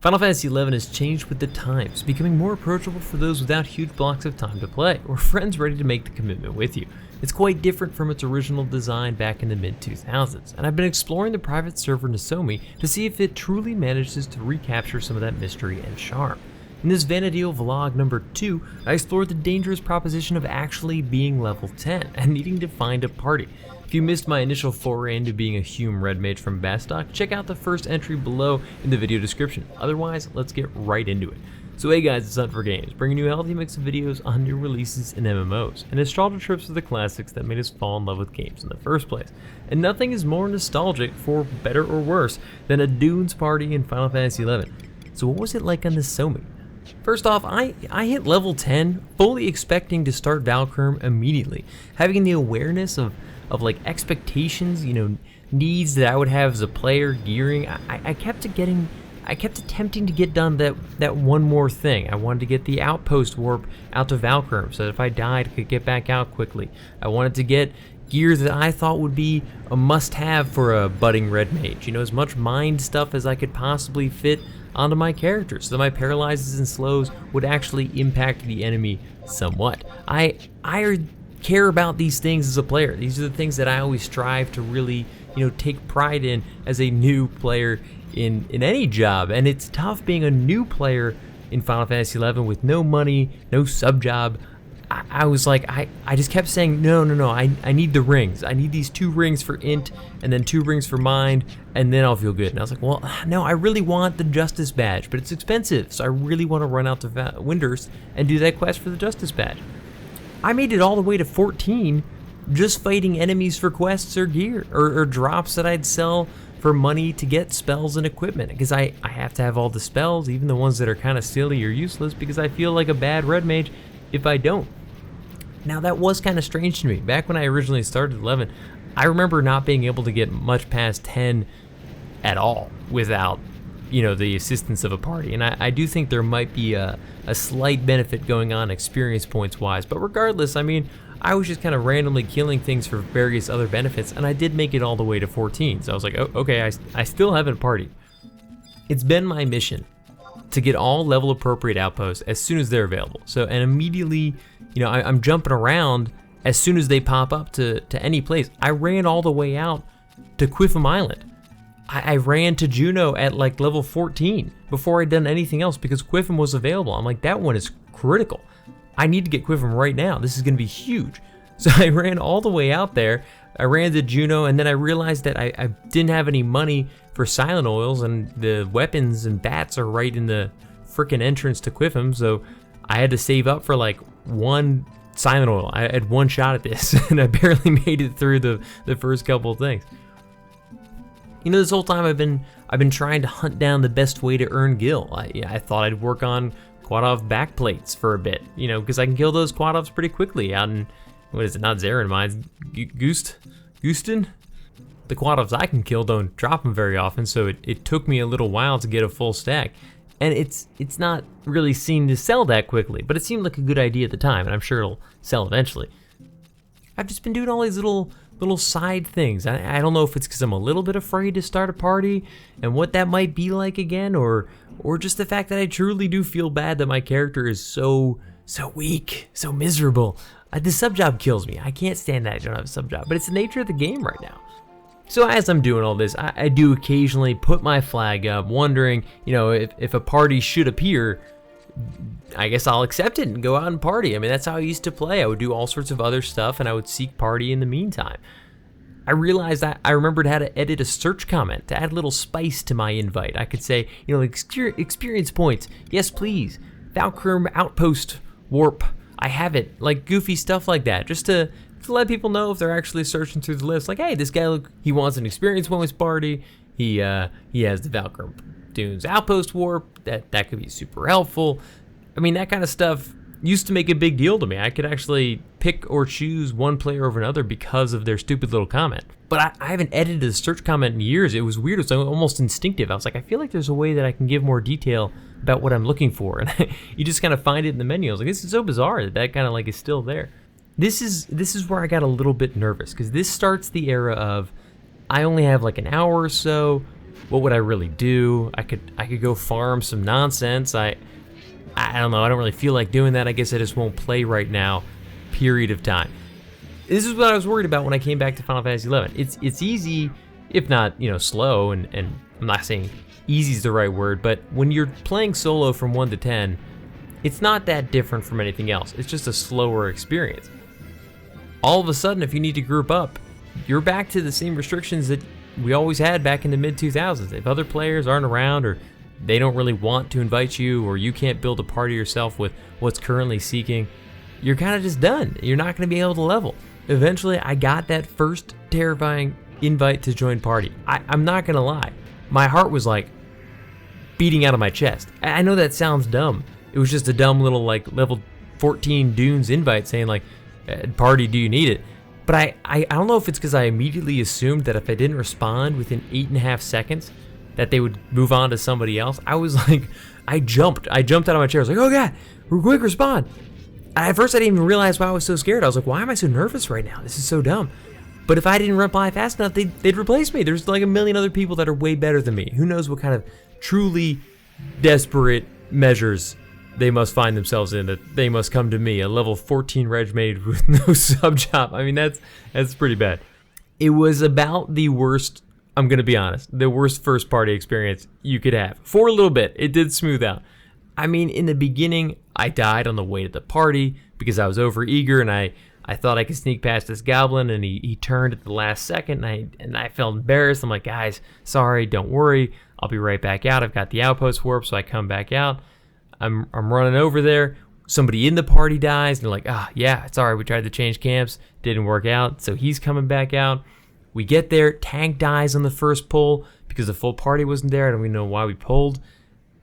Final Fantasy XI has changed with the times, becoming more approachable for those without huge blocks of time to play, or friends ready to make the commitment with you. It's quite different from its original design back in the mid-2000s, and I've been exploring the private server Nasomi to see if it truly manages to recapture some of that mystery and charm. In this Vana'diel vlog number 2, I explored the dangerous proposition of actually being level 10 and needing to find a party. If you missed my initial foray into being a Hume red mage from Bastock, check out the first entry below in the video description. Otherwise, let's get right into it. So hey guys, it's Hunt for Games, bringing you a healthy mix of videos on new releases and MMOs, and nostalgia trips to the classics that made us fall in love with games in the first place. And nothing is more nostalgic, for better or worse, than a Dunes party in Final Fantasy XI. So what was it like on Nasomi? First off, I hit level 10, fully expecting to start Valkurm immediately, having the awareness of like expectations, needs that I would have as a player, gearing. I kept attempting to get done that one more thing. I wanted to get the outpost warp out to Valkurm so that if I died, I could get back out quickly. I wanted to get gear that I thought would be a must-have for a budding red mage. As much mind stuff as I could possibly fit onto my character so that my paralyzes and slows would actually impact the enemy somewhat. I care about these things as a player. These are the things that I always strive to really, take pride in as a new player in any job. And it's tough being a new player in Final Fantasy XI with no money, no sub job. I was like, I just kept saying, no, I need the rings. I need these 2 rings for int and then 2 rings for mind, and then I'll feel good. And I was like, well, no, I really want the Justice badge, but it's expensive, so I really want to run out to Windurst and do that quest for the Justice badge. I made it all the way to 14 just fighting enemies for quests or gear or drops that I'd sell for money to get spells and equipment, because I have to have all the spells, even the ones that are kind of silly or useless, because I feel like a bad red mage if I don't. Now that was kind of strange to me. Back when I originally started 11, I remember not being able to get much past 10 at all without, the assistance of a party. And I do think there might be a slight benefit going on experience points wise. But regardless, I was just kind of randomly killing things for various other benefits, and I did make it all the way to 14. So I was like, oh, okay, I still haven't partied. It's been my mission to get all level appropriate outposts as soon as they're available. And immediately, I'm jumping around as soon as they pop up to any place. I ran all the way out to Quiffum Island. I ran to Juno at like level 14 before I'd done anything else because Quiffum was available. I'm like, that one is critical. I need to get Quiffum right now. This is gonna be huge. So I ran all the way out there. I ran to Juno, and then I realized that I didn't have any money for silent oils, and the weapons and bats are right in the frickin' entrance to Quiffum, so I had to save up for like 1 silent oil. I had 1 shot at this, and I barely made it through the first couple of things. This whole time I've been trying to hunt down the best way to earn gil. I thought I'd work on Quadov backplates for a bit, because I can kill those Quadovs pretty quickly out in, what is it, not Zarin mines, Gustin? The Quadovs I can kill don't drop them very often, so it took me a little while to get a full stack. And it's not really seen to sell that quickly, but it seemed like a good idea at the time, and I'm sure it'll sell eventually. I've just been doing all these little side things. I don't know if it's because I'm a little bit afraid to start a party and what that might be like again, or just the fact that I truly do feel bad that my character is so weak, so miserable. The sub job kills me. I can't stand that I don't have a sub job, but it's the nature of the game right now. So as I'm doing all this, I do occasionally put my flag up, wondering, if a party should appear, I guess I'll accept it and go out and party. That's how I used to play. I would do all sorts of other stuff, and I would seek party in the meantime. I realized that I remembered how to edit a search comment to add a little spice to my invite. I could say, experience points, yes please, Valkurm outpost warp, I have it, like goofy stuff like that, just to let people know if they're actually searching through the list, like, hey, this guy, he wants an experience points party, he has the Valkurm Dunes outpost warp, that could be super helpful. That kind of stuff used to make a big deal to me. I could actually pick or choose one player over another because of their stupid little comment. But I haven't edited a search comment in years. It was weird. It was almost instinctive. I was like, I feel like there's a way that I can give more detail about what I'm looking for. And you just kind of find it in the menu. I was like, this is so bizarre that kind of like is still there. This is where I got a little bit nervous, because this starts the era of I only have like an hour or so. What would I really do? I could go farm some nonsense. I don't know. I don't really feel like doing that. I guess I just won't play right now. Period of time. This is what I was worried about when I came back to Final Fantasy XI. It's easy, if not, slow, and I'm not saying easy is the right word, but when you're playing solo from 1 to 10, it's not that different from anything else. It's just a slower experience. All of a sudden, if you need to group up, you're back to the same restrictions that we always had back in the mid-2000s. If other players aren't around, or they don't really want to invite you, or you can't build a party yourself with what's currently seeking, you're kind of just done. You're not going to be able to level. Eventually, I got that first terrifying invite to join party. I'm not going to lie. My heart was like beating out of my chest. I know that sounds dumb. It was just a dumb little like level 14 Dunes invite saying like, party, do you need it? But I don't know if it's because I immediately assumed that if I didn't respond within 8.5 seconds, that they would move on to somebody else. I was like, I jumped out of my chair. I was like, oh God, quick, respond. At first I didn't even realize why I was so scared. I was like, why am I so nervous right now? This is so dumb. But if I didn't reply fast enough, they'd replace me. There's like a million other people that are way better than me. Who knows what kind of truly desperate measures they must find themselves in, that they must come to me, a level 14 reg mage with no sub job. I mean, that's pretty bad. It was about the worst, I'm gonna be honest, the worst first party experience you could have. For a little bit, it did smooth out. I mean, in the beginning, I died on the way to the party because I was over eager, and I thought I could sneak past this goblin, and he turned at the last second, and I felt embarrassed. I'm like, guys, sorry, don't worry, I'll be right back out. I've got the outpost warp, so I come back out. I'm running over there. Somebody in the party dies, and they're like, yeah, it's all right. We tried to change camps, didn't work out, so he's coming back out. We get there, tank dies on the first pull because the full party wasn't there. I don't even know why we pulled.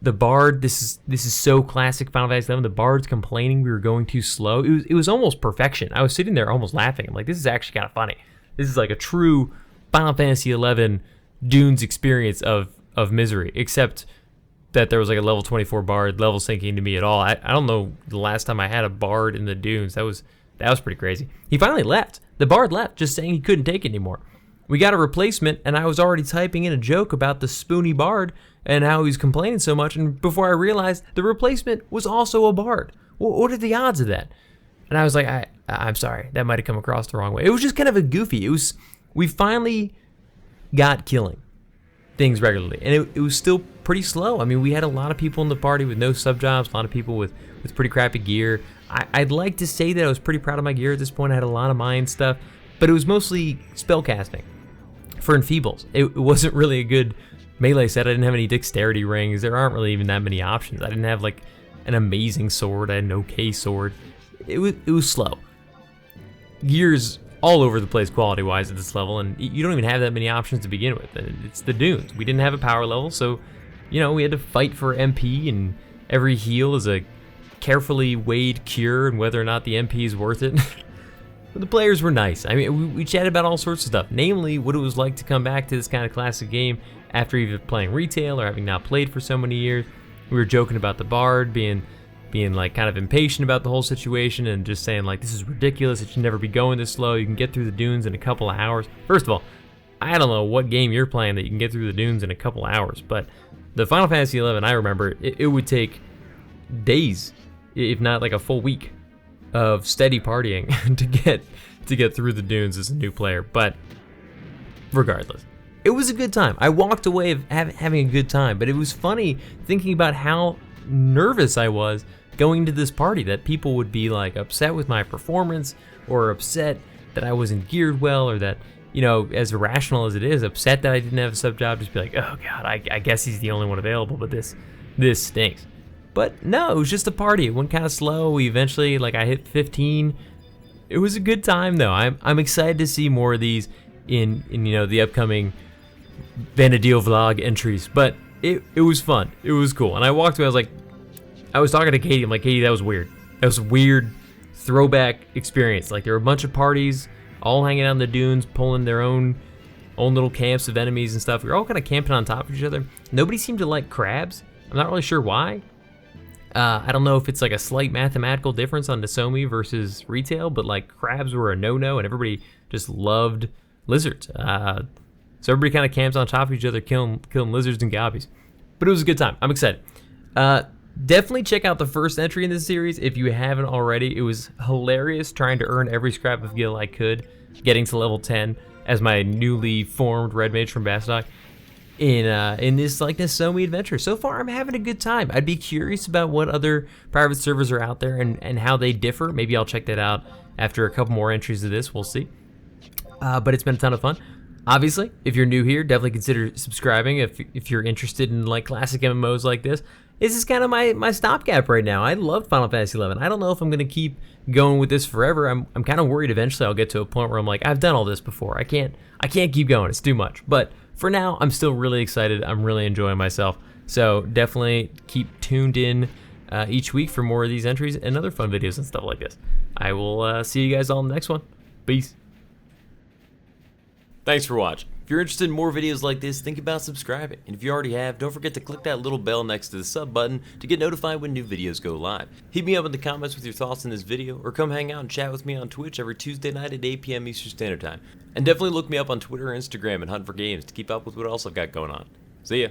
The bard, this is so classic Final Fantasy XI. The bard's complaining we were going too slow. It was almost perfection. I was sitting there almost laughing. I'm like, this is actually kind of funny. This is like a true Final Fantasy XI Dunes experience of misery, except that there was like a level 24 bard level syncing to me at all. I don't know the last time I had a bard in the Dunes. That was pretty crazy. He finally left. The bard left, just saying he couldn't take it anymore. We got a replacement, and I was already typing in a joke about the spoony bard and how he was complaining so much, and before I realized the replacement was also a bard. What are the odds of that? And I was like, I'm sorry, that might have come across the wrong way. It was just kind of a goofy. We finally got killing things regularly, and it was still pretty slow. I mean, we had a lot of people in the party with no sub jobs, a lot of people with pretty crappy gear. I'd like to say that I was pretty proud of my gear at this point. I had a lot of mine stuff, but it was mostly spellcasting for enfeebles. It wasn't really a good melee set. I didn't have any dexterity rings. There aren't really even that many options. I didn't have like an amazing sword. I had an okay sword. It was slow. Gear's all over the place quality-wise at this level, and you don't even have that many options to begin with. It's the Dunes. We didn't have a power level, so we had to fight for MP, and every heal is a carefully weighed cure, and whether or not the MP is worth it. But the players were nice. I mean, we chatted about all sorts of stuff, namely what it was like to come back to this kind of classic game after either playing retail or having not played for so many years. We were joking about the bard being like kind of impatient about the whole situation and just saying like, this is ridiculous, it should never be going this slow. You can get through the Dunes in a couple of hours. First of all, I don't know what game you're playing that you can get through the Dunes in a couple of hours, but the Final Fantasy XI, I remember, it would take days, if not like a full week of steady partying to get through the Dunes as a new player. But regardless, it was a good time. I walked away of having a good time, but it was funny thinking about how nervous I was going to this party, that people would be like upset with my performance, or upset that I wasn't geared well, or that, as irrational as it is, upset that I didn't have a sub job, just be like, oh God, I guess he's the only one available, but this stinks. But no, it was just a party. It went kind of slow. We eventually, I hit 15. It was a good time though. I'm excited to see more of these in the upcoming Vana'diel vlog entries. But it was fun. It was cool. And I walked away. I was talking to Katie. I'm like, Katie, that was weird. That was a weird throwback experience. Like, there were a bunch of parties all hanging out in the Dunes, pulling their own little camps of enemies and stuff. We were all kind of camping on top of each other. Nobody seemed to like crabs. I'm not really sure why. I don't know if it's like a slight mathematical difference on Nasomi versus retail, but like crabs were a no-no and everybody just loved lizards. So everybody kind of camps on top of each other, killing lizards and gobbies. But it was a good time. I'm excited. Definitely check out the first entry in this series if you haven't already. It was hilarious trying to earn every scrap of gil I could, getting to level 10 as my newly formed red mage from Bastok in this like Nasomi adventure. So far, I'm having a good time. I'd be curious about what other private servers are out there and how they differ. Maybe I'll check that out after a couple more entries of this. We'll see. But it's been a ton of fun. Obviously, if you're new here, definitely consider subscribing if you're interested in like classic MMOs like this. This is kind of my stopgap right now. I love Final Fantasy XI. I don't know if I'm gonna keep going with this forever. I'm kind of worried eventually I'll get to a point where I'm like, I've done all this before. I can't keep going. It's too much. But for now, I'm still really excited. I'm really enjoying myself. So definitely keep tuned in each week for more of these entries and other fun videos and stuff like this. I will see you guys all in the next one. Peace. Thanks for watching. If you're interested in more videos like this, think about subscribing. And if you already have, don't forget to click that little bell next to the sub button to get notified when new videos go live. Hit me up in the comments with your thoughts on this video, or come hang out and chat with me on Twitch every Tuesday night at 8 p.m. Eastern Standard Time. And definitely look me up on Twitter or Instagram and Hunt for Games to keep up with what else I've got going on. See ya!